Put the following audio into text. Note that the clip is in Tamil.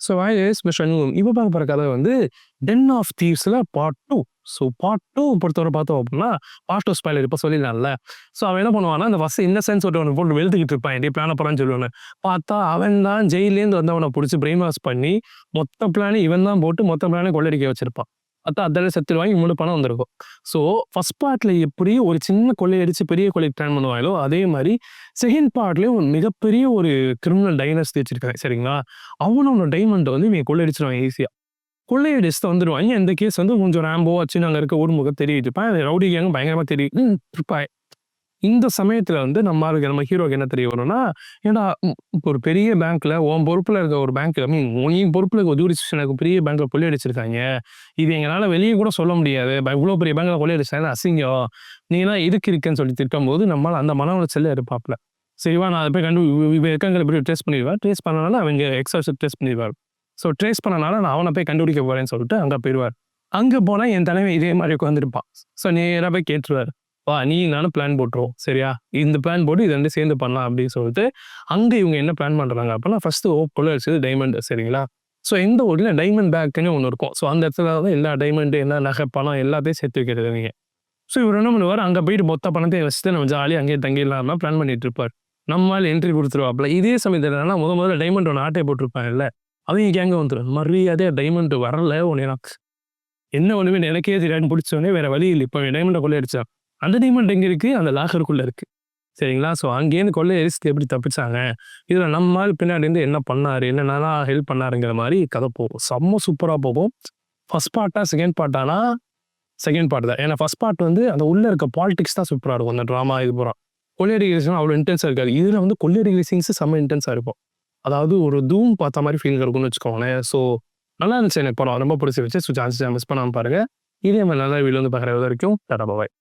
ஸோ வாய்ஸ் சண்முகம் இப்போ பார்க்க போகிற கதை வந்து டென் ஆஃப் தீவ்ஸில் பார்ட் 2. ஸோ பார்ட் 2 பொறுத்தவரை பார்த்தோம் அப்படின்னா பார்ட் 2 ஸ்பாய்லர் இப்போ சொல்லிடலாம்ல. ஸோ அவன் என்ன பண்ணுவான்னா அந்த ஃபஸ்ட் இன்னசென்ஸ் ஒன்று போட்டு வெளுத்துக்கிட்டு இருப்பான், எப்படி பிளான போகிறான்னு சொல்லுவானு பார்த்தா அவன் தான் ஜெயிலேருந்து வந்து அவனை பிடிச்சி பிரெயின் வாஷ் பண்ணி மொத்த பிளானே இவன் தான் போட்டு மொத்த பிளானே கொள்ளடிக்க வச்சிருப்பான். பார்த்தா அதில் செத்துருவாங்க, இவனோட பணம் வந்திருக்கும். ஸோ ஃபர்ஸ்ட் பார்ட்டில் எப்படி ஒரு சின்ன கொள்ளையடிச்சு பெரிய கொள்ளைக்கு பிளான் பண்ணுவாங்களோ அதே மாதிரி செகண்ட் பார்ட்லேயும் ஒரு மிகப்பெரிய ஒரு கிரிமினல் டைனஸ்டி வச்சிருக்காங்க சரிங்களா. அவனோட டைமண்டை வந்து இவங்க கொள்ளையடிச்சிருவாங்க ஈஸியாக. கொள்ளையடிச்சு வந்துடுவாங்க. இந்த கேஸ் வந்து கொஞ்சம் ரேம்போ வச்சு நாங்கள் இருக்க ஊர் முகம் தெரிவிட்டு இருப்பேன். ரவுடி கேங்க பயங்கரமாக தெரியும் இருப்பாய். இந்த சமயத்தில் வந்து நம்ம ஹீரோக்கு என்ன தெரிய வரும்னா, ஏன்னா இப்போ ஒரு பெரிய பேங்க்ல உன் பொறுப்பில் இருக்க ஒரு பேங்க் உன் பொறுப்பில் இருக்க ஒரு ஜூரிஸ்டிக்ஷனுக்கு பெரிய பேங்க்ல கொள்ளையடிச்சிருக்காங்க. இது எங்களால் வெளியே கூட சொல்ல முடியாது. இவ்வளோ பெரிய பேங்க்ல கொள்ளையடிச்சாங்க அசிங்கம். நீங்களாம் எதுக்கு இருக்குன்னு சொல்லி திட்டும் நம்மளால் அந்த மன உளைச்சல்ல இருப்பாப்ல. சரிவா நான் அதை போய் இருக்காங்க எப்படி ட்ரேஸ் பண்ணிடுவேன். ட்ரேஸ் பண்ணனால அவங்க எக்ஸ்ட்ரா ட்ரேஸ் பண்ணிடுவார். ஸோ ட்ரேஸ் பண்ணனால நான் அவனை போய் கண்டுபிடிக்க போறேன்னு சொல்லிட்டு அங்கே போயிடுவார். அங்கே போனால் என் தலைவன் இதே மாதிரி உட்காந்துருப்பான். ஸோ நேராக போய் கேட்டுருவார், வா நீ நானும் பிளான் போட்டுருவோம் சரியா, இந்த பிளான் போட்டு இது ரெண்டு சேர்ந்து பண்ணலாம் அப்படின்னு சொல்லிட்டு அங்கே இவங்க என்ன பிளான் பண்ணுறாங்க அப்படின்னா ஃபர்ஸ்ட் கொள்ள வச்சது டைமண்ட் சரிங்களா. ஸோ எந்த ஊரில் டைமண்ட் பேக்குன்னு ஒன்று இருக்கும். ஸோ அந்த இடத்துல தான் எல்லா டைமண்டு எல்லா நகை பணம் எல்லாத்தையும் சேர்த்து வைக்கிறது நீங்கள். ஸோ இவர் என்ன பண்ணுவார், அங்கே போயிட்டு மொத்த பணத்தை வச்சுட்டு நம்ம ஜாலியாக அங்கேயே தங்கிடலாம்னா பிளான் பண்ணிட்டு இருப்பார். நம்மளால் என்ட்ரி கொடுத்துருவாப்ல. இதே சமயத்தில் என்னன்னா முதல்ல டைமண்ட் ஒன்று ஆட்டை போட்டிருப்பாங்க இல்லை, அவங்க கேங்க வந்துடும் மரியாதையாக டைமண்ட் வரல ஒன்று எனக்கு என்ன ஒன்றுமே எனக்கே தெரியாதுன்னு பிடிச்சோடனே வேற வழி இல்லை. இப்போ டைமண்டை கொள்ளையடிச்சா அந்த டைமண்ட் எங்கே இருக்குது, அந்த லாக்கருக்குள்ளே இருக்குது சரிங்களா. ஸோ அங்கேருந்து கொள்ளையடிச்சு எப்படி தப்பிச்சாங்க, இதில் நம்மால் பின்னாடி இருந்து என்ன பண்ணார், என்னென்னலாம் ஹெல்ப் பண்ணாருங்கிற மாதிரி கதை போகும். செம்ம சூப்பராக போகும். ஃபர்ஸ்ட் பார்ட்டா செகண்ட் பார்ட்டானா செகண்ட் பார்ட் தான். ஏன்னா ஃபர்ஸ்ட் பார்ட் வந்து அந்த உள்ளே இருக்க பாலிடிக்ஸ் தான் சூப்பராக இருக்கும். அந்த ட்ராமா இது பூரா கொள்ளையடி ரேசிங் அவ்வளோ இன்டென்ஸாக இருக்காது. இதில் வந்து கொள்ளையடி ரேசிங்ஸ் செம்ம இன்டென்ஸாக இருக்கும். அதாவது ஒரு தூம் பார்த்த மாதிரி ஃபீல் இருக்கும்னு வச்சுக்கோங்களேன். ஸோ நல்லா இருந்துச்சு எனக்கு படம், ரொம்ப பிடிச்சி வச்சு. ஸோ சான்ஸ் மிஸ் பண்ணாமல் பாருங்கள். இதே மாதிரி நல்லா வீடியோ வந்து பார்க்குற வரைக்கும் டாடா பாய்.